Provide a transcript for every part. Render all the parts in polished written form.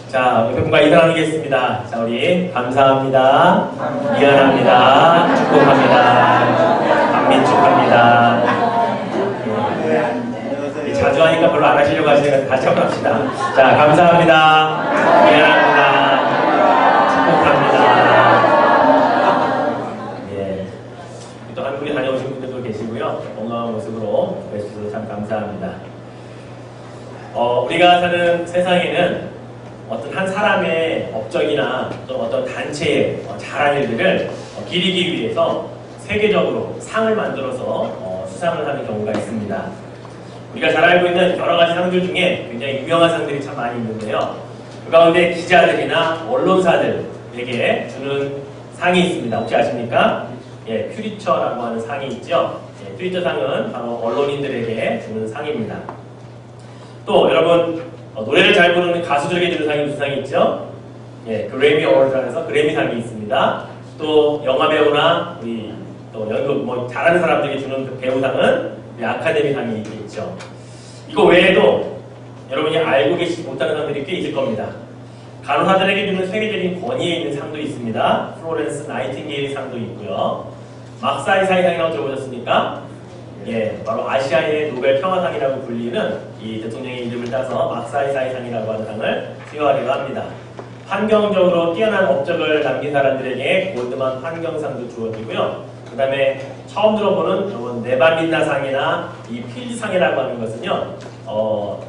자, 여러분과 인사 나누겠습니다. 자, 우리 감사합니다. 미안합니다. 축복합니다. 감민축합니다. 자주 하니까 별로 안 하시려고 하시니까 다시 한번 합시다. 자, 감사합니다. 미안합니다. 축복합니다. 예. 또 한국에 다녀오신 분들도 계시고요. 건강한 모습으로 뵈주셔서 참 감사합니다. 우리가 사는 세상에는 어떤 한 사람의 업적이나 또 어떤 단체의 잘한 일들을 기리기 위해서 세계적으로 상을 만들어서 수상을 하는 경우가 있습니다. 우리가 잘 알고 있는 여러 가지 상들 중에 굉장히 유명한 상들이 참 많이 있는데요. 그 가운데 기자들이나 언론사들에게 주는 상이 있습니다. 혹시 아십니까? 예, 퓨리처라고 하는 상이 있죠. 예, 퓨리처 상은 바로 언론인들에게 주는 상입니다. 또 여러분 노래를 잘 부르는 가수들에게 주는 상이 무슨 상이 있죠? 예, 그래미 어워드에서 그래미 상이 있습니다. 또 영화 배우나 우리 또 연극 잘하는 사람들에게 주는 그 배우상은 아카데미 상이 있겠죠. 이거 외에도 여러분이 알고 계시지 못하는 상들이 꽤 있을 겁니다. 간호사들에게 주는 세계적인 권위에 있는 상도 있습니다. 플로렌스 나이팅게일 상도 있고요. 막사이사이 상이라고 들어보셨습니까? 예, 바로 아시아의 노벨 평화상이라고 불리는 이 대통령의 이름을 따서 막사이사이 상이라고 하는 상을 수여하기도 합니다. 환경적으로 뛰어난 업적을 남긴 사람들에게 골드만 환경상도 주어지고요. 그 다음에 처음 들어보는 네발린다 상이나 이 필드상이라고 하는 것은요,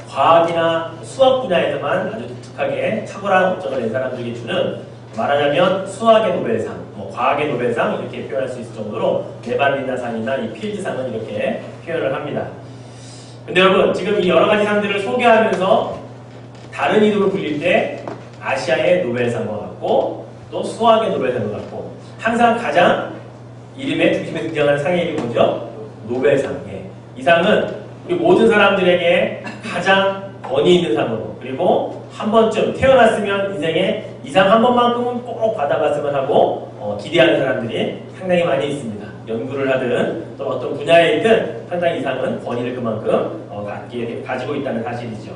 과학이나 수학 분야에서만 아주 독특하게 탁월한 업적을 낸 사람들에게 주는, 말하자면 수학의 노벨상, 과학의 노벨상 이렇게 표현할 수 있을 정도로 네발린다 상이나 이 필드상은 이렇게 표현을 합니다. 근데 여러분, 지금 이 여러 가지 상들을 소개하면서 다른 이름으로 불릴 때 아시아의 노벨상과 같고 또 수학의 노벨상과 같고, 항상 가장 이름의 중심에 등장하는 상의 이름이 뭐죠? 노벨상. 예. 이 상은 우리 모든 사람들에게 가장 권위 있는 상으로, 그리고 한 번쯤 태어났으면 인생에 이 상 한 번만큼은 꼭 받아봤으면 하고 기대하는 사람들이 상당히 많이 있습니다. 연구를 하든 또 어떤 분야에 있든 상당히 이 상은 권위를 그만큼 가지고 있다는 사실이죠.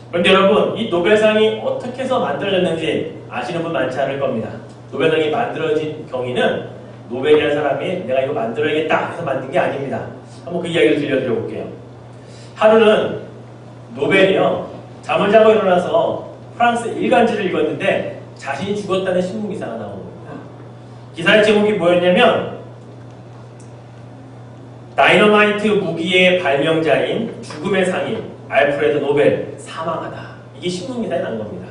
그런데 여러분, 이 노벨상이 어떻게 해서 만들어졌는지 아시는 분 많지 않을 겁니다. 노벨상이 만들어진 경위는 노벨이라는 사람이 내가 이거 만들어야겠다 해서 만든 게 아닙니다. 한번 그 이야기를 들려드려 볼게요. 하루는 노벨이요, 잠을 자고 일어나서 프랑스 일간지를 읽었는데 자신이 죽었다는 신문기사가 나온 겁니다. 기사의 제목이 뭐였냐면, 다이너마이트 무기의 발명자인 죽음의 상인 알프레드 노벨 사망하다. 이게 신문기사에 난 겁니다.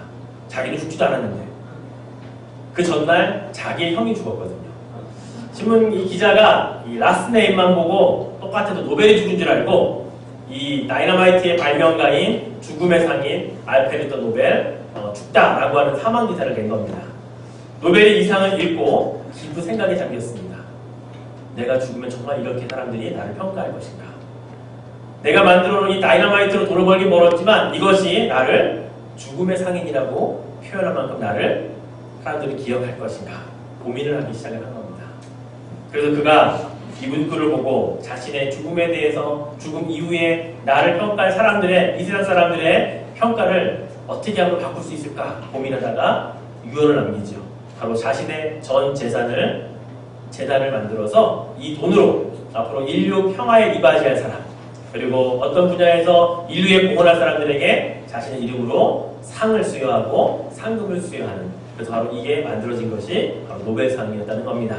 자기는 죽지도 않았는데. 그 전날 자기의 형이 죽었거든요. 신문 이 기자가 이 라스트 네임만 보고 똑같아도 노벨이 죽은 줄 알고 이 다이너마이트의 발명가인 죽음의 상인 알프레드 노벨 죽다라고 하는 사망 기사를 낸 겁니다. 노벨이 이 상을 읽고 깊은 생각에 잠겼습니다. 내가 죽으면 정말 이렇게 사람들이 나를 평가할 것인가? 내가 만들어 놓은 이 다이너마이트로 돈을 벌기 멀었지만 이것이 나를 죽음의 상인이라고 표현할 만큼 나를 사람들이 기억할 것인가? 고민을 하기 시작을 한 겁니다. 그래서 그가 이 문구를 보고 자신의 죽음에 대해서, 죽음 이후에 나를 평가할 사람들의, 이 세상 사람들의 평가를 어떻게 하면 바꿀 수 있을까 고민하다가 유언을 남기죠. 바로 자신의 전 재산을 재단을 만들어서 이 돈으로 앞으로 인류 평화에 이바지할 사람, 그리고 어떤 분야에서 인류에 공헌할 사람들에게 자신의 이름으로 상을 수여하고 상금을 수여하는, 그래서 바로 이게 만들어진 것이 바로 노벨상이었다는 겁니다.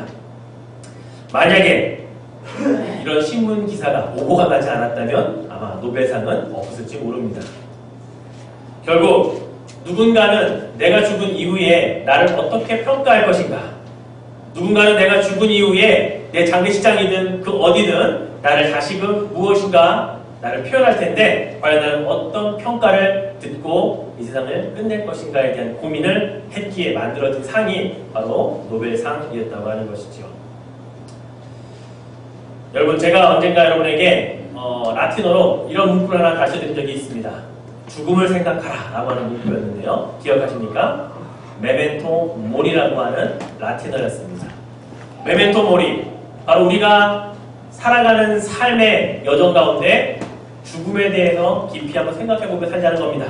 만약에 이런 신문 기사가 오보가 나지 않았다면 아마 노벨상은 없었을지 모릅니다. 결국 누군가는 내가 죽은 이후에 나를 어떻게 평가할 것인가, 누군가는 내가 죽은 이후에 내 장례식장이든 그 어디든 나를 다시금 무엇인가 나를 표현할 텐데, 과연 나는 어떤 평가를 듣고 이 세상을 끝낼 것인가에 대한 고민을 했기에 만들어진 상이 바로 노벨상이었다고 하는 것이죠. 여러분, 제가 언젠가 여러분에게 라틴어로 이런 문구를 하나 가르쳐드린 적이 있습니다. 죽음을 생각하라 라고 하는 문구였는데요. 기억하십니까? 메멘토 모리라고 하는 라틴어였습니다. 메멘토 모리, 바로 우리가 살아가는 삶의 여정 가운데 죽음에 대해서 깊이 한번 생각해보며 살자는 겁니다.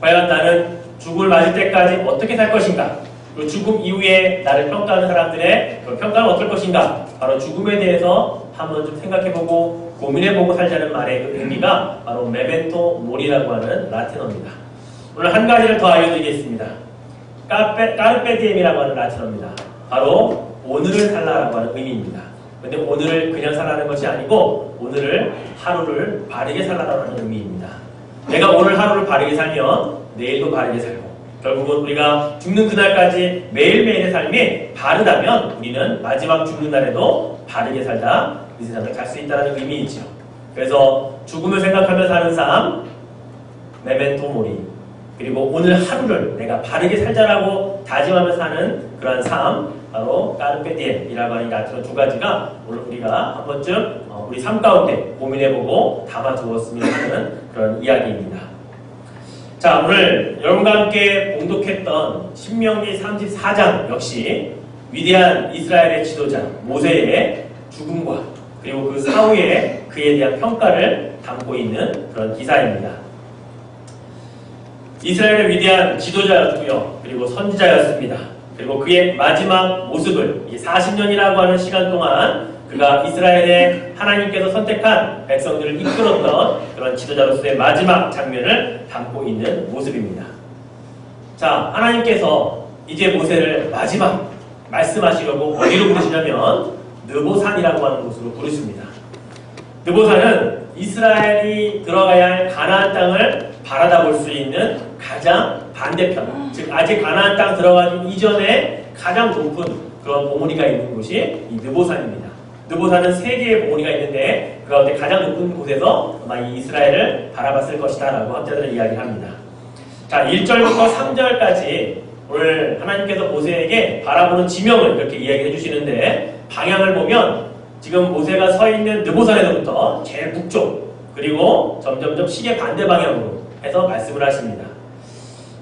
과연 나는 죽음을 맞을 때까지 어떻게 살 것인가? 그 죽음 이후에 나를 평가하는 사람들의 그 평가는 어떨 것인가? 바로 죽음에 대해서 한번 좀 생각해보고 고민해보고 살자는 말의 그 의미가 바로 메멘토 모리라고 하는 라틴어입니다. 오늘 한 가지를 더 알려드리겠습니다. 까르페 디엠이라고 하는 라틴어입니다. 바로 오늘을 살라라고 하는 의미입니다. 근데 오늘을 그냥 살라는 것이 아니고 오늘을 하루를 바르게 살라라는 의미입니다. 내가 오늘 하루를 바르게 살면 내일도 바르게 살고 결국은 우리가 죽는 그날까지 매일매일의 삶이 바르다면 우리는 마지막 죽는 날에도 바르게 살다 이 세상을 갈 수 있다는 의미이죠. 그래서 죽음을 생각하며 사는 삶, 메멘토 모리, 그리고 오늘 하루를 내가 바르게 살자라고 다짐하며 사는 그러한 삶, 바로 까르페 디엠이라고 하는 라틴어 두 가지가 오늘 우리가 한 번쯤 우리 삶 가운데 고민해보고 담아두었으면 하는 그런 이야기입니다. 자, 오늘 여러분과 함께 봉독했던 신명기 34장 역시 위대한 이스라엘의 지도자 모세의 죽음과 그리고 그 사후에 그에 대한 평가를 담고 있는 그런 기사입니다. 이스라엘의 위대한 지도자였고요. 그리고 선지자였습니다. 그리고 그의 마지막 모습을 40년이라고 하는 시간 동안 그가 이스라엘의 하나님께서 선택한 백성들을 이끌었던 그런 지도자로서의 마지막 장면을 담고 있는 모습입니다. 자, 하나님께서 이제 모세를 마지막 말씀하시려고 어디로 부르시냐면 느보산이라고 하는 곳으로 부르십니다. 느보산은 이스라엘이 들어가야 할 가나안 땅을 바라다 볼 수 있는 가장 반대편, 즉 아직 가나안 땅 들어가기 이전에 가장 높은 그런 봉우리가 있는 곳이 이 느보산입니다. 느보산은 3개의 봉우리가 있는데 그 가운데 가장 높은 곳에서 아마 이 이스라엘을 바라봤을 것이다 라고 학자들은 이야기합니다. 자, 1절부터 3절까지 오늘 하나님께서 모세에게 바라보는 지명을 이렇게 이야기해 주시는데 방향을 보면 지금 모세가 서 있는 느보산에서부터 제일 북쪽 그리고 점점점 시계 반대 방향으로 해서 말씀을 하십니다.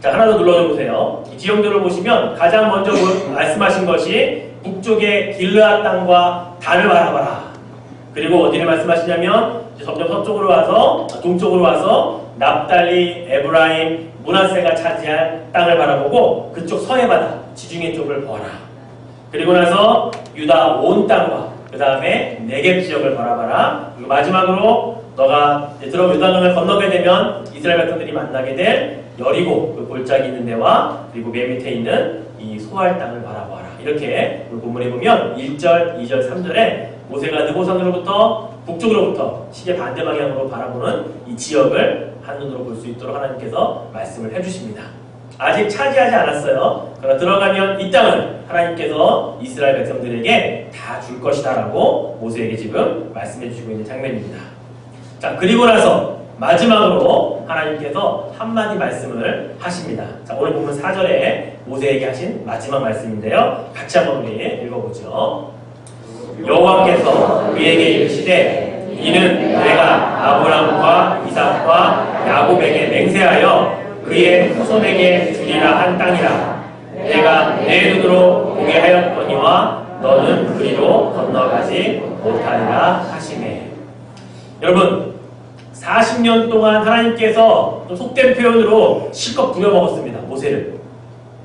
자, 하나 더 눌러줘 보세요. 이 지형들을 보시면 가장 먼저 말씀하신 것이 북쪽의 길르앗 땅과 단을 바라봐라. 그리고 어디를 말씀하시냐면 점점 서쪽으로 와서 동쪽으로 와서 납달리, 에브라임, 므낫세가 차지할 땅을 바라보고 그쪽 서해 바다, 지중해 쪽을 보아라. 그리고 나서 유다 온 땅과 그 다음에 네겝 지역을 바라봐라. 그리고 마지막으로 너가 요단강을 건너게 되면 이스라엘 백성들이 만나게 될 여리고 그 골짜기 있는 데와 그리고 맨 밑에 있는 이 소알 땅을 바라봐라. 이렇게 오늘 본문에 보면 1절, 2절, 3절에 모세가 느보산으로부터 북쪽으로부터 시계 반대 방향으로 바라보는 이 지역을 한눈으로 볼 수 있도록 하나님께서 말씀을 해주십니다. 아직 차지하지 않았어요. 그러나 들어가면 이 땅은 하나님께서 이스라엘 백성들에게 다 줄 것이다 라고 모세에게 지금 말씀해 주시고 있는 장면입니다. 자, 그리고 나서 마지막으로 하나님께서 한마디 말씀을 하십니다. 자, 오늘 보면 4절에 모세에게 하신 마지막 말씀인데요. 같이 한번 우리 읽어보죠. 여호와께서 그에게 이르시되 이는 내가 아브람과 이삭과 야곱에게 맹세하여 그의 후손에게 주리라 한 땅이라. 내가 내 눈으로 보게 하였거니와 너는 그리로 건너가지 못하리라 하시네. 여러분, 40년 동안 하나님께서 좀 속된 표현으로 실컷 부려먹었습니다. 모세를.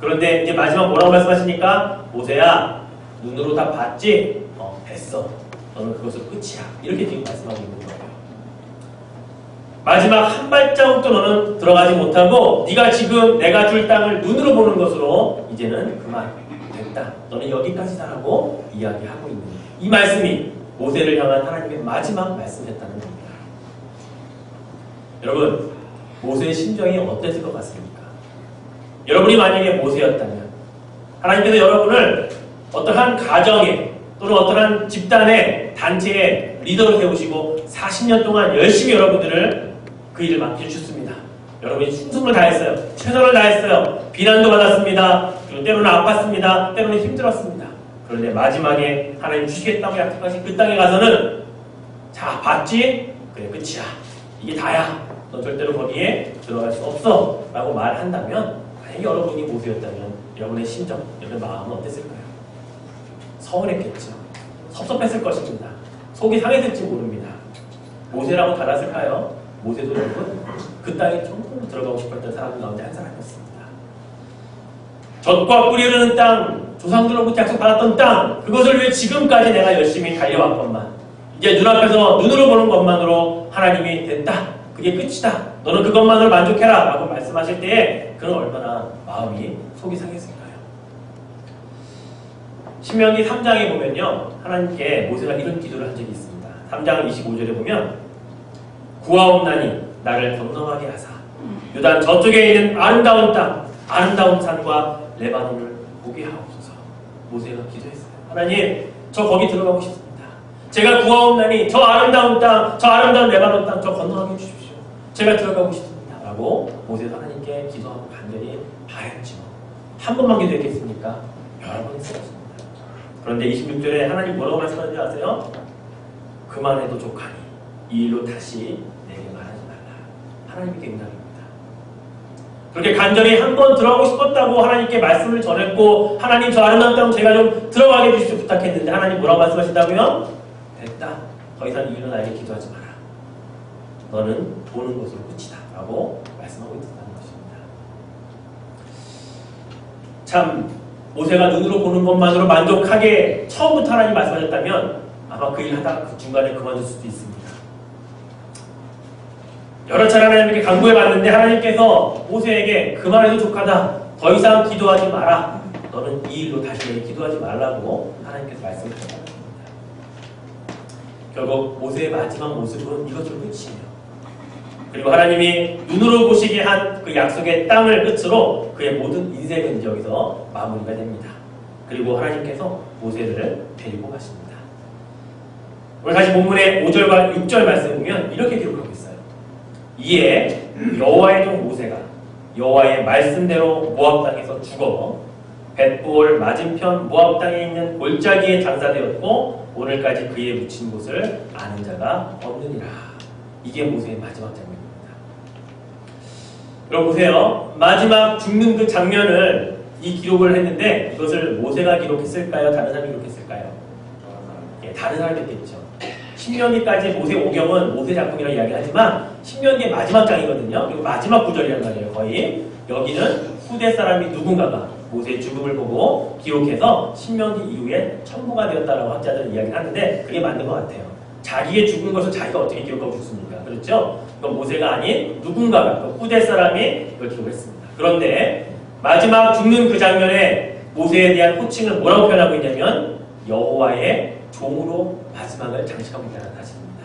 그런데 이제 마지막 뭐라고 말씀하시니까 모세야 눈으로 다 봤지? 됐어. 너는 그것을 끝이야. 이렇게 지금 말씀하고 있는 거예요. 마지막 한 발자국도 너는 들어가지 못하고 네가 지금 내가 줄 땅을 눈으로 보는 것으로 이제는 그만 됐다. 너는 여기까지다라고 이야기하고 있는 거예요. 이 말씀이 모세를 향한 하나님의 마지막 말씀이었다는 겁니다. 여러분, 모세의 심정이 어땠을 것 같습니까? 여러분이 만약에 모세였다면 하나님께서 여러분을 어떠한 가정에 또는 어떠한 집단의 단체의 리더로 세우시고 40년 동안 열심히 여러분들을 그 일을 맡겨주셨습니다. 여러분이 충성을 다했어요. 최선을 다했어요. 비난도 받았습니다. 그리고 때로는 아팠습니다. 때로는 힘들었습니다. 그런데 마지막에 하나님 주시겠다고 약속하신 그 땅에 가서는 자, 봤지? 그래, 끝이야. 이게 다야. 너 절대로 거기에 들어갈 수 없어. 라고 말한다면 만약에 여러분이 모세였다면 여러분의 심정, 여러분의 마음은 어땠을까요? 서운했겠죠. 섭섭했을 것입니다. 속이 상했을지 모릅니다. 모세라고 달랐을까요? 모세도 여러분 그 땅에 정말 들어가고 싶었던 사람 가운데 한 사람이었습니다. 젖과 꿀이 흐르는 땅, 조상들로부터 약속받았던 땅, 그것을 위해 지금까지 내가 열심히 달려왔건만 이제 눈앞에서 눈으로 보는 것만으로 하나님이 됐다, 그게 끝이다, 너는 그것만으로 만족해라 라고 말씀하실 때에 그는 얼마나 마음이 속이 상했을까요? 신명기 3장에 보면요, 하나님께 모세가 이런 기도를 한 적이 있습니다. 3장 25절에 보면 구하옵나니 나를 건너가게 하사 요단 저쪽에 있는 아름다운 땅, 아름다운 산과 레바논을 보게 하옵소서. 모세가 기도했어요. 하나님, 저 거기 들어가고 싶습니다. 제가 구하옵나니 저 아름다운 땅, 저 아름다운 레바논 땅 저 건너가게 해주십시오. 제가 들어가고 싶습니다 라고 모세가 하나님께 기도하고 간절히 바랬죠. 한 번만 기도했겠습니까? 여러 번 했었습니다. 그런데 26절에 하나님 뭐라고 말씀하는지 아세요? 그만해도 족하니 이 일로 다시 내게 말하지 말라. 하나님께 응답입니다. 그렇게 간절히 한 번 들어가고 싶었다고 하나님께 말씀을 전했고, 하나님 저 아름다운 땅 제가 좀 들어가게 해주십시오 부탁했는데 하나님 뭐라고 말씀하신다고요? 됐다. 더 이상 이 일로 나에게 기도하지 마라. 너는 보는 것으로 끝이다 라고 말씀하고 있다는 것입니다. 참 모세가 눈으로 보는 것만으로 만족하게 처음부터 하나님 말씀하셨다면 아마 그 일 하다가 그 중간에 그만둘 수도 있습니다. 여러 차례 하나님께 간구해봤는데 하나님께서 모세에게 그만해도 족하다, 더 이상 기도하지 마라, 너는 이 일로 다시 내게 기도하지 말라고 하나님께서 말씀하셨습니다. 결국 모세의 마지막 모습은 이것으로 끝이에요. 그리고 하나님이 눈으로 보시게 한 그 약속의 땅을 끝으로 그의 모든 인생은 이제 여기서 마무리가 됩니다. 그리고 하나님께서 모세를 데리고 가십니다. 오늘 다시 본문의 5절과 6절 말씀 보면 이렇게 기록하고 있어요. 이에 여호와의 종 모세가 여호와의 말씀대로 모압 땅에서 죽어 벳볼 맞은편 모압 땅에 있는 골짜기에 장사되었고 오늘까지 그의 묻힌 곳을 아는 자가 없느니라. 이게 모세의 마지막 장면입니다. 여러분 보세요. 마지막 죽는 그 장면을 이 기록을 했는데 이것을 모세가 기록했을까요? 다른 사람이 기록했을까요? 예, 다른 사람이 했겠죠. 신명기까지 모세 오경은 모세 작품이라고 이야기하지만 신명기의 마지막 장이거든요. 그리고 마지막 구절이란 말이에요. 거의 여기는 후대 사람이 누군가가 모세의 죽음을 보고 기록해서 신명기 이후에 첨부가 되었다라고 학자들은 이야기를 하는데 그게 맞는 것 같아요. 자기의 죽은 것을 자기가 어떻게 기록하고 죽습니까? 그렇죠? 그건 모세가 아닌 누군가가, 그 후대 사람이 그걸 기록했습니다. 그런데 마지막 죽는 그 장면에 모세에 대한 호칭을 뭐라고 표현하고 있냐면 여호와의 종으로 마지막을 장식하고 있다는 사실입니다.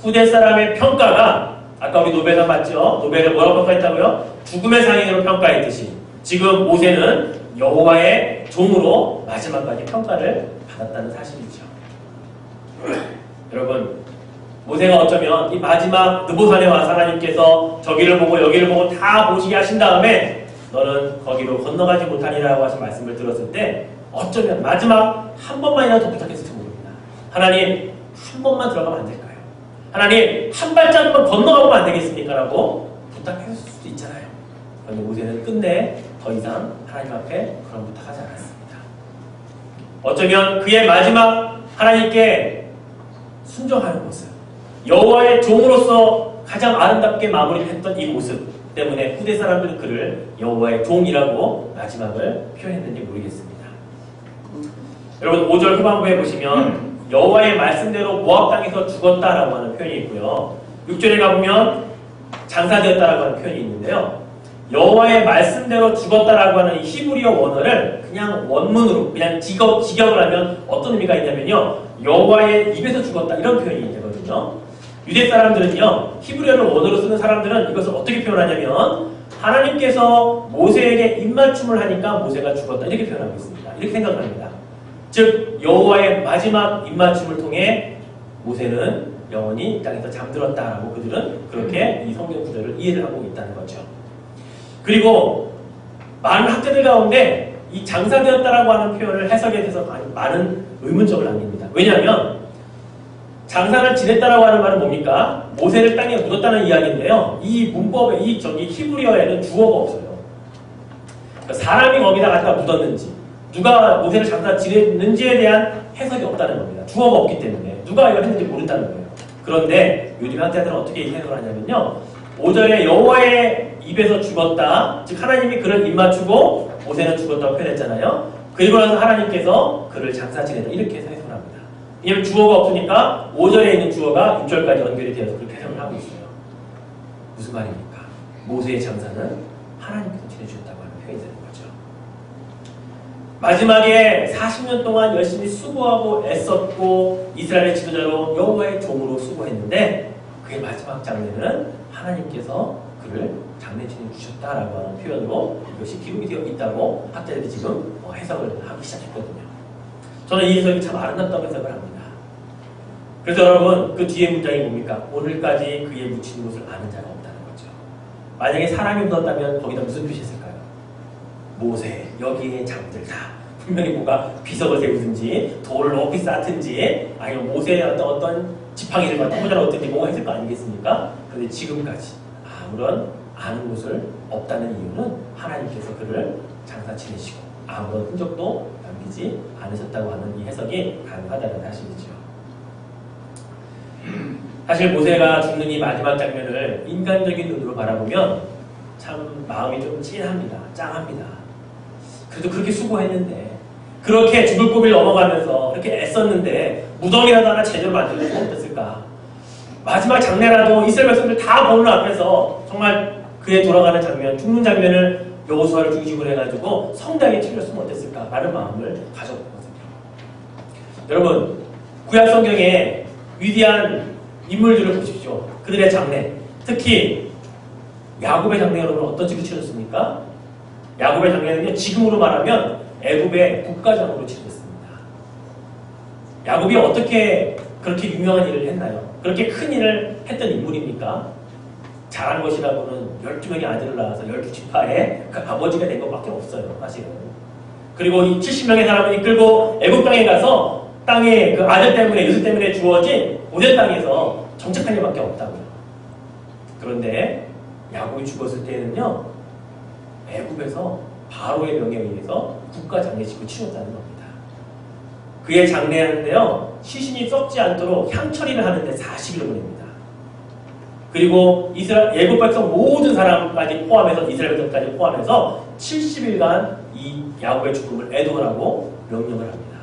후대 사람의 평가가 아까 우리 노벨상 봤죠? 노벨을 뭐라고 평가했다고요? 죽음의 상인으로 평가했듯이 지금 모세는 여호와의 종으로 마지막까지 평가를 받았다는 사실이죠. 여러분, 모세가 어쩌면 이 마지막 느보산에 와서 하나님께서 저기를 보고 여기를 보고 다 보시게 하신 다음에 너는 거기로 건너가지 못하리라고 하신 말씀을 들었을 때 어쩌면 마지막 한 번만이라도 더 부탁했을지 모릅니다. 하나님, 한 번만 들어가면 안 될까요? 하나님, 한 발자국만 건너가보면 안 되겠습니까? 라고 부탁했을 수도 있잖아요. 그런데 모세는 끝내 더 이상 하나님 앞에 그런 부탁하지 않았습니다. 어쩌면 그의 마지막 하나님께 순종하는 모습, 여호와의 종으로서 가장 아름답게 마무리했던 이 모습 때문에 후대 사람들은 그를 여호와의 종이라고 마지막을 표현했는지 모르겠습니다. 여러분 5절 후반부에 보시면 여호와의 말씀대로 모압 땅에서 죽었다라고 하는 표현이 있고요. 6절에 가보면 장사되었다라고 하는 표현이 있는데요. 여호와의 말씀대로 죽었다라고 하는 이 히브리어 원어를 그냥 원문으로 그냥 직역을 하면 어떤 의미가 있냐면요. 여호와의 입에서 죽었다 이런 표현이 되거든요. 유대 사람들은요. 히브리어를 원어로 쓰는 사람들은 이것을 어떻게 표현하냐면 하나님께서 모세에게 입맞춤을 하니까 모세가 죽었다 이렇게 표현하고 있습니다. 이렇게 생각합니다. 즉 여호와의 마지막 입맞춤을 통해 모세는 영원히 이 땅에서 잠들었다라고 그들은 그렇게 이 성경 구절을 이해를 하고 있다는 거죠. 그리고 많은 학자들 가운데 이 장사되었다라고 하는 표현을 해석에 대해서 많은 의문점을 남깁니다. 왜냐하면 장사를 지냈다라고 하는 말은 뭡니까? 모세를 땅에 묻었다는 이야기인데요. 이 문법에 이 히브리어에는 주어가 없어요. 그러니까 사람이 거기다 갖다 묻었는지 누가 모세를 장사 지냈는지에 대한 해석이 없다는 겁니다. 주어가 없기 때문에 누가 이걸 했는지 모른다는 거예요. 그런데 요즘 학자들은 어떻게 해석을 하냐면요. 5절에 여호와의 입에서 죽었다. 즉 하나님이 그를 입맞추고 모세는 죽었다고 표현했잖아요. 그리고 나서 하나님께서 그를 장사치냈다. 이렇게 해서 해석을 합니다. 왜냐하면 주어가 없으니까 5절에 있는 주어가 6절까지 연결이 되어서 그렇게 해석을 하고 있어요. 무슨 말입니까? 모세의 장사는 하나님께서 지내주셨다고 하는 표현이 되는 거죠. 마지막에 40년 동안 열심히 수고하고 애썼고 이스라엘의 지도자로 여호와의 종으로 수고했는데 그의 마지막 장례는 하나님께서 그를 장례 지내주셨다라고 하는 표현으로 이것이 기록이 되어 있다고 학자들이 지금 해석을 하기 시작했거든요. 저는 이 해석이 참 아름답다고 해석을 합니다. 그래서 여러분 그 뒤에 문장이 뭡니까? 오늘까지 그의 묻힌 곳을 아는 자가 없다는 거죠. 만약에 사람이 묻었다면 거기다 무슨 뜻이 있을까요? 모세 여기에 잠들다. 분명히 뭐가 비석을 세우든지 돌을 높이 쌓든지 아니면 모세의 어떤 지팡이를 토보자를 얻든지 뭐가 있을 거 아니겠습니까? 그런데 지금까지 아무런 아는 곳을 없다는 이유는 하나님께서 그를 장사 지내시고 아무런 흔적도 남기지 않으셨다고 하는 이 해석이 가능하다는 사실이죠. 사실 모세가 죽는 이 마지막 장면을 인간적인 눈으로 바라보면 참 마음이 좀 찐합니다. 짱합니다. 그래도 그렇게 수고했는데 그렇게 죽을 고비를 넘어가면서 그렇게 애썼는데 무덤이라도 하나 제대로 만들면 어땠을까? 마지막 장례라도 이스라엘 백성들 다 보는 앞에서 정말 그의 돌아가는 장면, 죽는 장면을 여호수아를 중심으로 해가지고 성당에 치렀으면 어땠을까? 라는 마음을 가져봤거든요. 여러분, 구약 성경에 위대한 인물들을 보십시오. 그들의 장례, 특히 야곱의 장례 여러분 어떤 식으로 치렀습니까? 야곱의 장례는요, 지금으로 말하면 애굽의 국가장으로 치렀습니다. 야곱이 어떻게 그렇게 유명한 일을 했나요? 그렇게 큰 일을 했던 인물입니까? 잘한 것이라고는 12명의 아들을 낳아서 12지파의 그 아버지가 된 것밖에 없어요, 사실은. 그리고 이 70명의 사람을 이끌고 애굽 땅에 가서 땅에 그 아들 때문에, 요셉 때문에 주어진 고대 땅에서 정착한 일밖에 없다고요. 그런데 야곱이 죽었을 때는요, 애굽에서 바로의 명령에 의해서 국가 장례식을 치렀다는 겁니다. 그의 장례하는데요, 시신이 썩지 않도록 향처리를 하는데 40일을 보냅니다. 그리고 애굽 백성 모든 사람까지 포함해서 이스라엘 백성까지 포함해서 70일간 이 야곱의 죽음을 애도를 하고 명령을 합니다.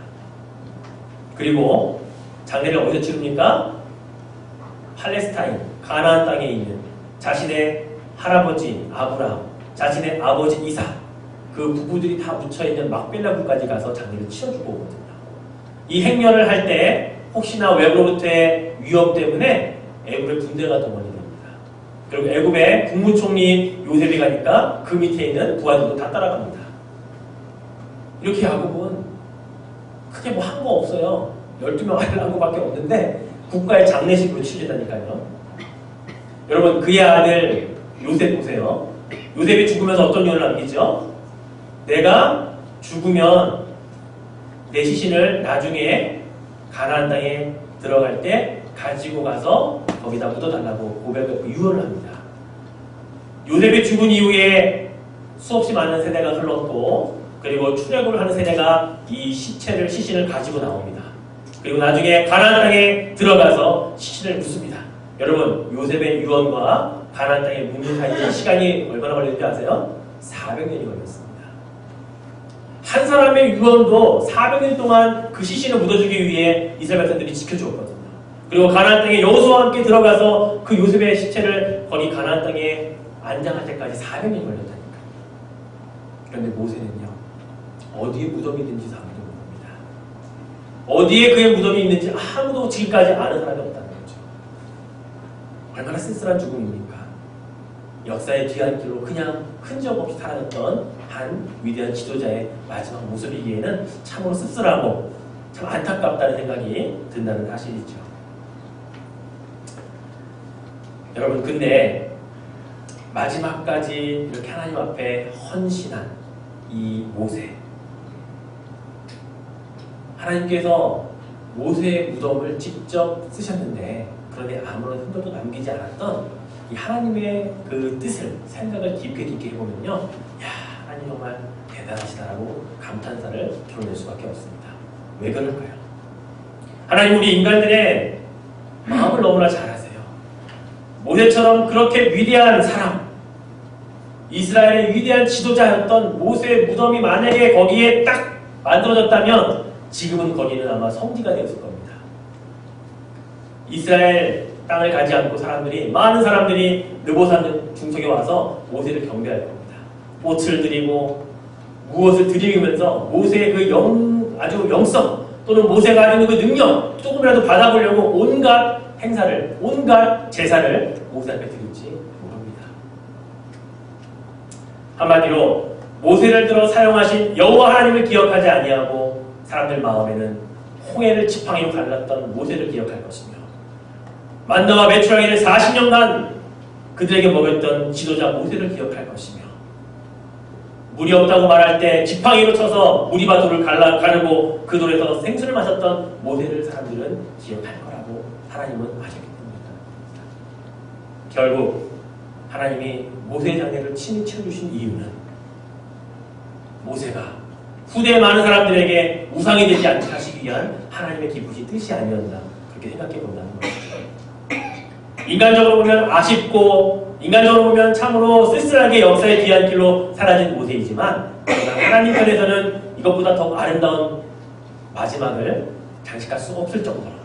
그리고 장례를 어디서 치릅니까? 팔레스타인, 가나안 땅에 있는 자신의 할아버지 아브라함, 자신의 아버지 이삭, 그 부부들이 다 묻혀있는 막벨라굴까지 가서 장례를 치러주고 오거든요. 이 행렬을 할 때 혹시나 외부로부터의 위협 때문에 애굽의 군대가 동원이 됩니다. 그리고 애굽의 국무총리 요셉이 가니까 그 밑에 있는 부하들도 다 따라갑니다. 이렇게 야곱은 크게 뭐 한 거 없어요. 12명 아이를 한 거밖에 없는데 국가의 장례식으로 치르다니까요. 여러분 그의 아들 요셉 보세요. 요셉이 죽으면서 어떤 유언을 남기죠? 내가 죽으면 내 시신을 나중에 가나안 땅에 들어갈 때 가지고 가서 거기다 묻어달라고 고백을 유언을 합니다. 요셉이 죽은 이후에 수없이 많은 세대가 흘렀고 그리고 출애굽을 하는 세대가 이 시신을 가지고 나옵니다. 그리고 나중에 가나안 땅에 들어가서 시신을 묻습니다. 여러분 요셉의 유언과 가나안 땅에 묻는 사이에 시간이 얼마나 걸렸는지 아세요? 400년이 걸렸습니다. 한 사람의 유언도 400년 동안 그 시신을 묻어주기 위해 이스라엘 백성들이 지켜주었거든요. 그리고 가나안 땅에 여호수아와 함께 들어가서 그 요셉의 시체를 거기 가나안 땅에 안장할 때까지 400년이 걸렸다니까요. 그런데 모세는요, 어디에 무덤이 있는지 아무도 모릅니다. 어디에 그의 무덤이 있는지 아무도 지금까지 아는 사람이 없다는 거죠. 얼마나 쓸쓸한 죽음입니까? 역사의 뒤안 길로 그냥 흔적 없이 사라졌던 한 위대한 지도자의 마지막 모습이기에는 참으로 씁쓸하고 참 안타깝다는 생각이 든다는 사실이죠. 여러분 근데 마지막까지 이렇게 하나님 앞에 헌신한 이 모세, 하나님께서 모세의 무덤을 직접 쓰셨는데 그런데 아무런 흔적도 남기지 않았던 이 하나님의 그 뜻을 생각을 깊게 해보면요, 야 하나님 정말 대단하시다라고 감탄사를 드러낼 수밖에 없습니다. 왜 그럴까요? 하나님 우리 인간들의 마음을 너무나 잘 아세요. 모세처럼 그렇게 위대한 사람, 이스라엘의 위대한 지도자였던 모세의 무덤이 만약에 거기에 딱 만들어졌다면 지금은 거기는 아마 성지가 되었을 겁니다. 이스라엘 땅을 가지 않고 많은 사람들이 느보산 중석에 와서 모세를 경배할 겁니다. 꽃을 드리고 무엇을 드리면서 모세의 그 아주 영성 또는 모세가 가지고 그 능력 조금이라도 받아보려고 온갖 행사를, 온갖 제사를 모세 앞에 드릴지 모릅니다. 한마디로 모세를 들어 사용하신 여호와 하나님을 기억하지 아니하고 사람들 마음에는 홍해를 지팡이로 갈랐던 모세를 기억할 것이며 만나와 메추라기를 40년간 그들에게 먹였던 지도자 모세를 기억할 것이며 물이 없다고 말할 때 지팡이로 쳐서 무리바 돌을 가르고 그 돌에서 생수를 마셨던 모세를 사람들은 기억할 거라고 하나님은 하셨기 때문입니다. 결국 하나님이 모세의 장례를 친히 치러주신 이유는 모세가 후대의 많은 사람들에게 우상이 되지 않게 하시기 위한 하나님의 기쁘신 뜻이 아니었나 그렇게 생각해 본다는 것이죠. 인간적으로 보면 아쉽고 인간적으로 보면 참으로 쓸쓸하게 역사의 뒤안 길로 사라진 모세이지만 하나님 편에서는 이것보다 더 아름다운 마지막을 장식할 수 없을 정도로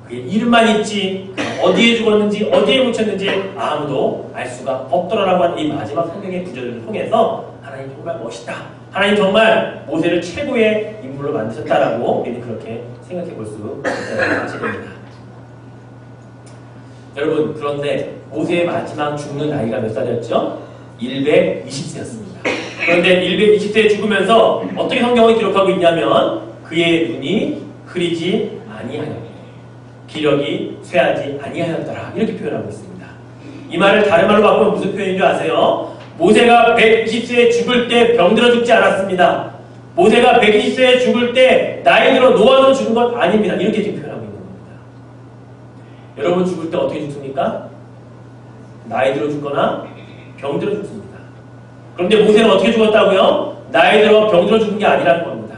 그의 이름만 있지 어디에 죽었는지 어디에 묻혔는지 아무도 알 수가 없더라라고 하는 이 마지막 성경의 구절을 통해서 하나님 정말 멋있다. 하나님 정말 모세를 최고의 인물로 만드셨다라고 우리는 그렇게 생각해 볼 수 있다는 사실입니다. 여러분 그런데 모세의 마지막 죽는 나이가 몇 살이었죠? 120세였습니다. 그런데 120세에 죽으면서 어떻게 성경이 기록하고 있냐면 그의 눈이 흐리지 아니하였고 기력이 쇠하지 아니하였더라 이렇게 표현하고 있습니다. 이 말을 다른 말로 바꾸면 무슨 표현인 줄 아세요? 모세가 120세에 죽을 때 병들어 죽지 않았습니다. 모세가 120세에 죽을 때 나이 들어 노화로 죽은 것 아닙니다. 이렇게 지금 표현하고 있는 겁니다. 여러분 죽을 때 어떻게 죽습니까? 나이 들어 죽거나 병들어 죽습니다. 그런데 모세는 어떻게 죽었다고요? 나이 들어 병들어 죽은 게 아니라는 겁니다.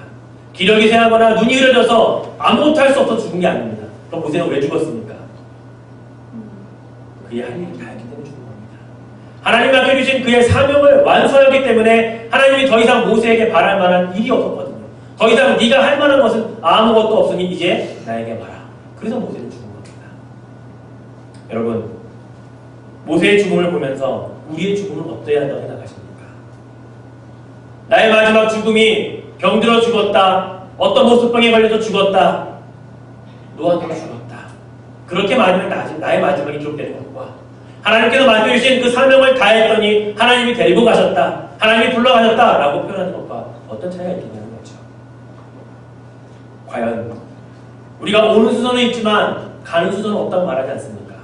기력이 쇠하거나 눈이 흐려져서 아무것도 할 수 없어서 죽은 게 아닙니다. 그럼 모세는 왜 죽었습니까? 그의 할 일이 다 했기 때문에 죽은 겁니다. 하나님이 맡겨주신 그의 사명을 완수하기 때문에 하나님이 더 이상 모세에게 바랄 만한 일이 없었거든요. 더 이상 네가 할 만한 것은 아무것도 없으니 이제 나에게 바라. 그래서 모세는 죽은 겁니다. 여러분 모세의 죽음을 보면서 우리의 죽음은 어떠해야 한다고 생각하십니까? 나의 마지막 죽음이 병들어 죽었다. 어떤 모습병에 걸려서 죽었다. 노아가 죽었다. 그렇게 말하면 나의 마지막이 기록되는 것과 하나님께서 맡겨주신 그 사명을 다했더니 하나님이 데리고 가셨다. 하나님이 불러가셨다. 라고 표현하는 것과 어떤 차이가 있겠냐는 거죠. 과연 우리가 오는 수선은 있지만 가는 수선은 없다고 말하지 않습니까?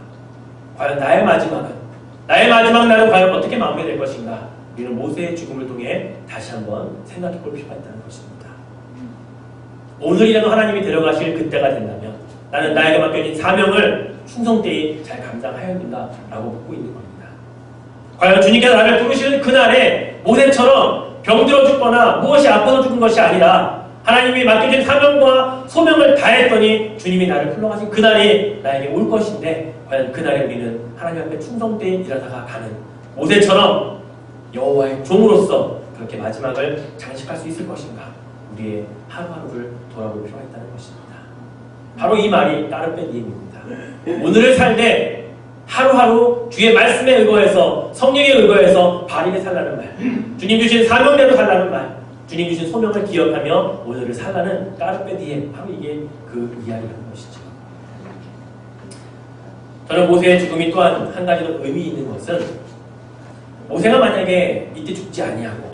과연 나의 마지막 날은 과연 어떻게 마무리될 것인가? 우리는 모세의 죽음을 통해 다시 한번 생각해 볼 필요가 있다는 것입니다. 오늘이라도 하나님이 데려가실 그때가 된다면 나는 나에게 맡겨진 사명을 충성되이 잘 감당하였는가? 라고 묻고 있는 겁니다. 과연 주님께서 나를 부르시는 그날에 모세처럼 병들어 죽거나 무엇이 아파서 죽은 것이 아니라 하나님이 맡겨진 사명과 소명을 다했더니 주님이 나를 불러가신 그날이 나에게 올 것인데 과연 그날에 우리는 하나님 앞에 충성되이 일하다가 가는 모세처럼 여호와의 종으로서 그렇게 마지막을 장식할 수 있을 것인가? 우리의 하루하루를 돌아볼 필요가 있다는 것입니다. 바로 이 말이 까르페 디엠입니다. 오늘을 살 때 하루하루 주의 말씀에 의거해서 성령에 의거해서 바르게 살라는 말, 주님 주신 사명대로 살라는 말, 주님 주신 소명을 기억하며 오늘을 살라는 까르페 디엠, 바로 이게 그 이야기라는 것이죠. 저는 모세의 죽음이 또한 한 가지 더 의미 있는 것은 모세가 만약에 이때 죽지 아니하고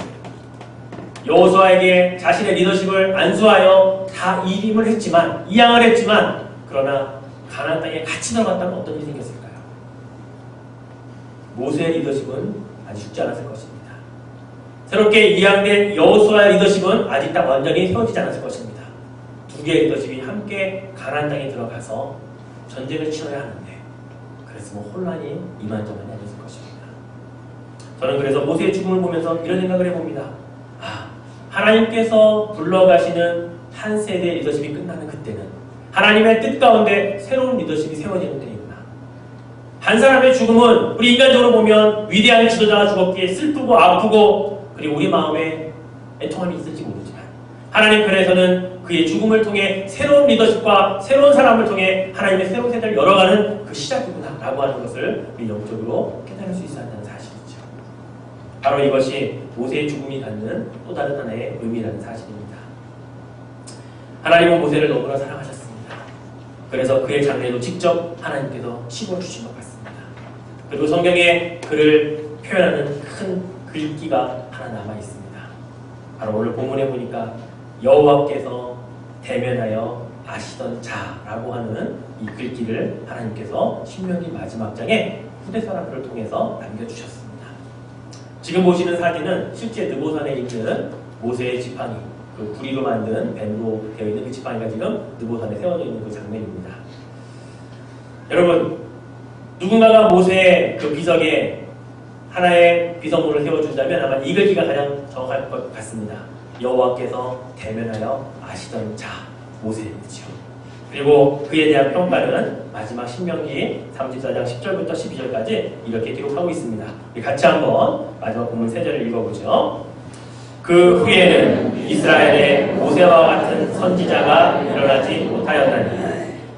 여호수아에게 자신의 리더십을 안수하여 다 이임을 했지만 이양을 했지만 그러나 가나안 땅에 같이 들어갔다면 어떤 일이 생겼을까요? 모세의 리더십은 아직 죽지 않았을 것입니다. 새롭게 이양된 여호수아의 리더십은 아직 딱 완전히 세워지지 않았을 것입니다. 두 개의 리더십이 함께 가나안 땅에 들어가서 전쟁을 치러야 하는데 그래서 혼란이 이만저만이 아니었을 것입니다. 저는 그래서 모세의 죽음을 보면서 이런 생각을 해봅니다. 하나님께서 불러가시는 한 세대의 리더십이 끝나는 그때는 하나님의 뜻 가운데 새로운 리더십이 세워지는 때이구나. 한 사람의 죽음은 우리 인간적으로 보면 위대한 지도자가 죽었기에 슬프고 아프고 그리고 우리 마음에 애통함이 있을지 모르지만 하나님 편에서는 그의 죽음을 통해 새로운 리더십과 새로운 사람을 통해 하나님의 새로운 세대를 열어가는 그 시작이구나 라고 하는 것을 우리 영적으로 깨달을 수 있어야 한다는 사실이죠. 바로 이것이 모세의 죽음이 갖는 또 다른 하나의 의미라는 사실입니다. 하나님은 모세를 너무나 사랑하셨습니다. 그래서 그의 장래도 직접 하나님께서 씹어주신 것 같습니다. 그리고 성경에 그를 표현하는 큰 글귀가 하나 남아있습니다. 바로 오늘 본문에 보니까 여호와께서 대면하여 아시던 자라고 하는 이 글귀를 하나님께서 신명기 마지막 장에 후대 사람들을 통해서 남겨주셨습니다. 지금 보시는 사진은 실제 느보산에 있는 모세의 지팡이, 그 구리로 만든 뱀으로 되어 있는 그 지팡이가 지금 느보산에 세워져 있는 그 장면입니다. 여러분, 누군가가 모세의 그 비석에 하나의 비석물을 세워준다면 아마 이 글귀가 가장 정확할 것 같습니다. 여호와께서 대면하여 아시던 자, 모세이죠. 그리고 그에 대한 평가는 마지막 신명기 34장 10절부터 12절까지 이렇게 기록하고 있습니다. 같이 한번 마지막 본문 3절을 읽어보죠. 그 후에는 이스라엘에 모세와 같은 선지자가 일어나지 못하였나니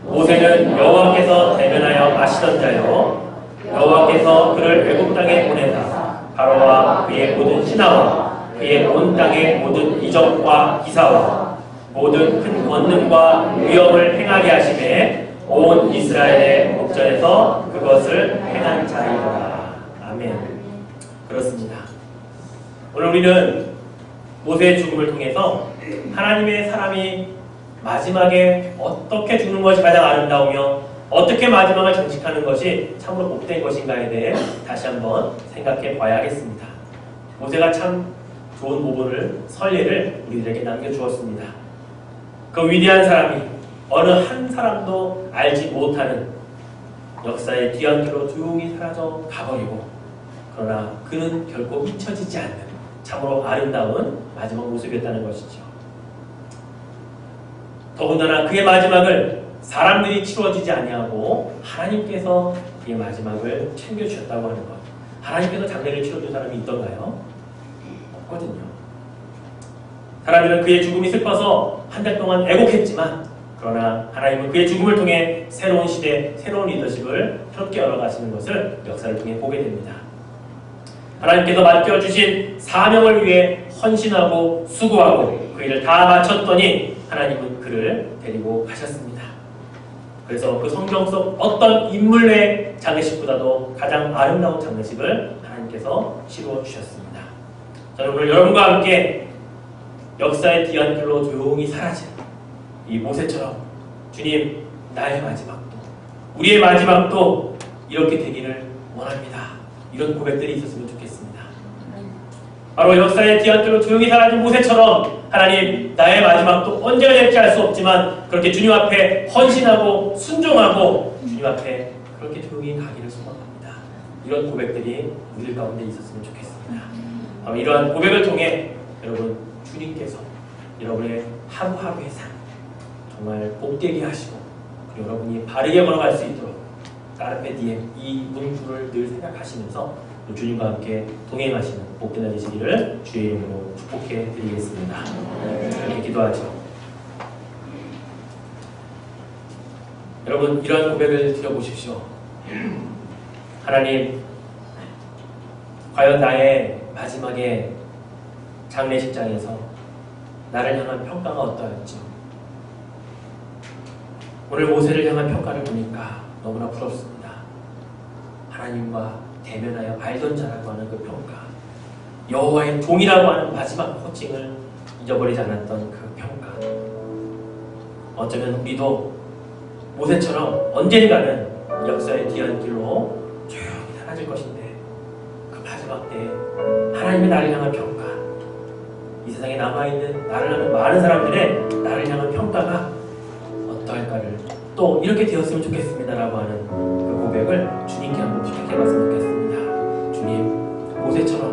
모세는 여호와께서 대면하여 아시던 자요 여호와께서 그를 애굽 땅에 보내사 바로와 그의 모든 신하와 그의 온 땅의 모든 이적과 기사와 모든 큰 권능과 위엄을 행하게 하심에 온 이스라엘의 목전에서 그것을 행한 자이더라. 아멘. 그렇습니다. 오늘 우리는 모세의 죽음을 통해서 하나님의 사람이 마지막에 어떻게 죽는 것이 가장 아름다우며 어떻게 마지막을 장식하는 것이 참으로 복된 것인가에 대해 다시 한번 생각해 봐야 하겠습니다. 모세가 참 좋은 모본을, 선례를 우리들에게 남겨주었습니다. 그 위대한 사람이 어느 한 사람도 알지 못하는 역사의 뒤안길로 조용히 사라져 가버리고 그러나 그는 결코 잊혀지지 않는 참으로 아름다운 마지막 모습이었다는 것이죠. 더군다나 그의 마지막을 사람들이 치루어지지 아니하고 하나님께서 그의 마지막을 챙겨주셨다고 하는 것. 하나님께서 장례를 치러준 사람이 있던가요? 없거든요. 사람들은 그의 죽음이 슬퍼서 한 달 동안 애곡했지만 그러나 하나님은 그의 죽음을 통해 새로운 시대, 새로운 리더십을 새롭게 열어가시는 것을 역사를 통해 보게 됩니다. 하나님께서 맡겨주신 사명을 위해 헌신하고 수고하고 그 일을 다 마쳤더니 하나님은 그를 데리고 가셨습니다. 그래서 그 성경 속 어떤 인물의 장례식보다도 가장 아름다운 장례식을 하나님께서 치루어 주셨습니다. 저는 오늘 여러분과 함께 역사의 뒤안길로 조용히 사라진 이 모세처럼 주님, 나의 마지막도 우리의 마지막도 이렇게 되기를 원합니다. 이런 고백들이 있었으면 좋겠습니다. 바로 역사의 뒤안길로 조용히 사라진 모세처럼 하나님, 나의 마지막도 언제가 될지 알 수 없지만 그렇게 주님 앞에 헌신하고 순종하고 주님 앞에 그렇게 조용히 가기를 소망합니다. 이런 고백들이 우리 가운데 있었으면 좋겠습니다. 바로 이러한 고백을 통해 여러분, 주님께서 여러분의 하루하루의 삶 정말 복되게 하시고 그리고 여러분이 바르게 걸어갈 수 있도록 까르페 디엠 이 문구를 늘 생각하시면서 주님과 함께 동행하시는 복된 날 되시기를 주의 이름으로 축복해 드리겠습니다. 이렇게 기도하죠. 여러분, 이러한 고백을 드려보십시오. 하나님, 과연 나의 마지막에 장례식장에서 나를 향한 평가가 어떠했죠? 오늘 모세를 향한 평가를 보니까 너무나 부럽습니다. 하나님과 대면하여 알던 자라고 하는 그 평가, 여호와의 종이라고 하는 마지막 호칭을 잊어버리지 않았던 그 평가. 어쩌면 우리도 모세처럼 언젠가는 역사의 뒤안길로 조용히 사라질 것인데 그 마지막 때에 하나님의 나를 향한 평가, 이 세상에 남아있는 나를 향한 많은 사람들의 나를 향한 평가가 어떠할까를 또 이렇게 되었으면 좋겠습니다라고 하는 그 고백을 주님께 한번 부탁해봤으면 좋겠습니다. 주님, 모세처럼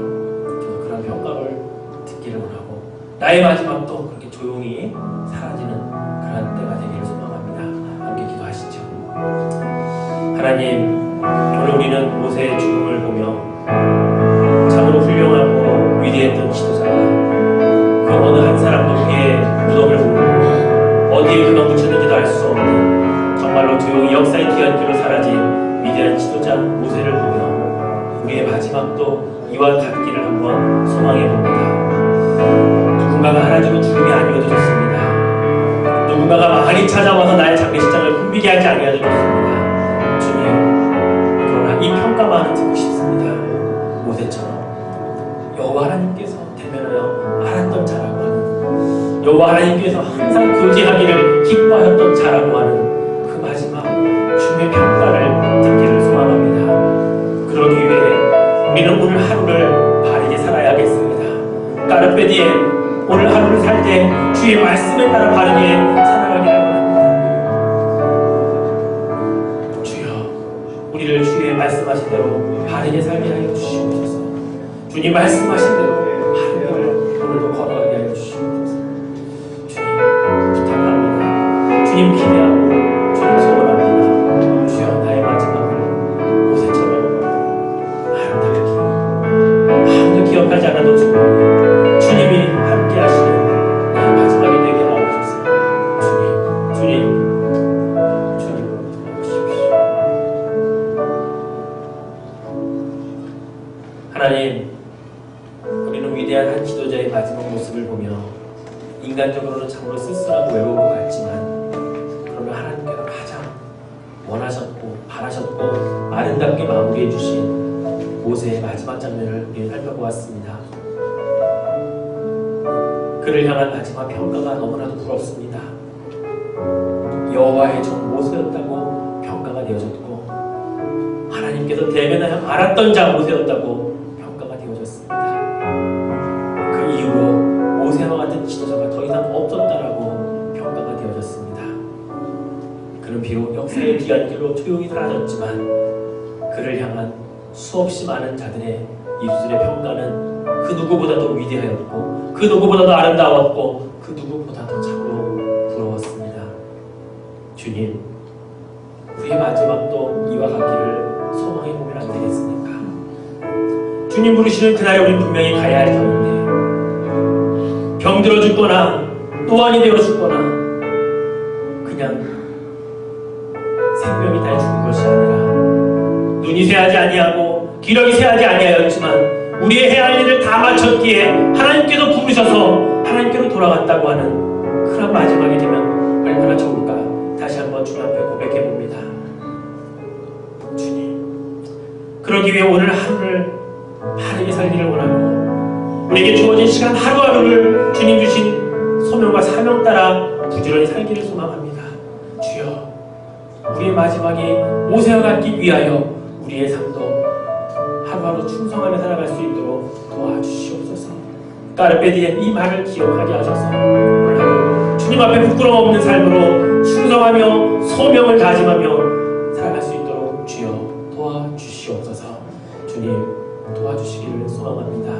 저도 그런 평가를 듣기를 원하고 나의 마지막도 그렇게 조용히 사라지는 그런 때가 되기를 소망합니다. 함께 기도하시죠. 하나님, 오늘 우리는 모세의 죽음을 보며 참으로 훌륭하고 위대했던 지도자가 그 어느 한 사람도 그의 무덤을 보고 어디에 그가 묻혔는지도 알 수 없는 정말로 조용히 역사의 뒤안길로 사라진 위대한 지도자 모세를 보며 우리의 마지막도 이와 같기를 한번 소망해봅니다. 누군가가 하나님은 죽음이 아니어도 좋습니다. 누군가가 많이 찾아와서 나의 장례식장을 붐비게 하지 아니어도 좋습니다. 주님, 그러나 이 평가만은 듣고 싶습니다. 모세처럼 여호와 하나님께서 대면하여 알았던 자라고 하는, 여호와 하나님께서 항상 교제하기를 기뻐하였던 자라고 하는 그 마지막 주님의 평가를 듣기를 소망합니다. 그러기 위해 우리는 오늘 하루를 바르게 살아야겠습니다. 까르페디엠, 오늘 하루를 살 때 주의 말씀에 따라 바르게 살아가기를 원합니다. 주여, 우리를 주의 말씀하신 대로 바르게 살게 하여 주시옵소서. 주님 말씀하신 대로 바른 길을 오늘도 걸어가게 하여 주시옵소서. 주님 부탁합니다. 주님 기대하고 주님 소원합니다. 주여, 나의 마지막을 모세처럼 아름답게 아무도 기억하지 않아도 주님이 함께 하시는 나의 마지막이 되게 하옵소서. 주님으로 부탁하십시오. 하나님, 우리는 위대한 한 지도자의 마지막 모습을 보며 인간적으로는 참으로 쓸쓸하고 외로울 것 같지만, 그러나 하나님께서 가장 원하셨고 바라셨고 아름답게 마무리해 주신 모세의 마지막 장면을 우리는 살펴보았습니다. 그를 향한 마지막 평가가 너무나도 부럽습니다. 여호와의 종 모세였다고 평가가 되어졌고, 하나님께서 대면하여 알았던 자 모세였다고 평가가 되어졌습니다. 그 이후로 모세와 같은 지도자가 더 이상 없었다라고 평가가 되어졌습니다. 그는 비록 역사의 뒤안길로 조용히 사라졌지만, 그를 향한 수없이 많은 자들의 입술의 평가는 그 누구보다도 위대하였고, 그 누구보다도 아름다웠고, 그 누구보다도 참으로 부러웠습니다. 주님, 우리의 마지막도 이와 같기를 소망해 보면 안 되겠습니까? 주님 부르시는 그날에 우리는 분명히 가야 할 터인데, 병들어 죽거나 또한이 되어 죽거나 그냥 생명이 다 죽은 것이 아니라, 눈이 새하지 아니하고 기력이 새하지 아니하였지만 우리의 해야 할 일을 다 마쳤기에 하나님께서 부르셔서 하나님께로 돌아갔다고 하는 그런 마지막이 되면 얼마나 좋을까. 다시 한번 주님 앞에 고백해 봅니다. 주님, 그러기 위해 오늘 하루를 바르게 살기를 원하고, 우리에게 주어진 시간 하루하루를 주님 주신 소명과 사명 따라 부지런히 살기를 소망합니다. 주여, 우리의 마지막이 모세와 같기 위하여 우리의 삶도 하루하루 충성하며 살아갈 수 있도록 도와주시옵소서. 까르페디엠, 이 말을 기억하게 하셔서 오늘 하루 주님 앞에 부끄러움 없는 삶으로 충성하며 소명을 다짐하며 살아갈 수 있도록 주여 도와주시옵소서. 주님 도와주시기를 소망합니다.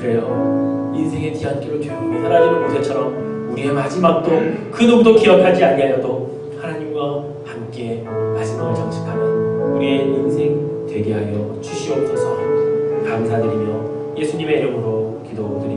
그래요, 인생의 뒤안길로 조용히 사라지는 모세처럼 우리의 마지막도 그 누구도 기억하지 아니하여도 하나님과 함께 마지막을 장식하는 우리의 인생 되게 하여 주시옵소서. 감사드리며 예수님의 이름으로 기도드립니다.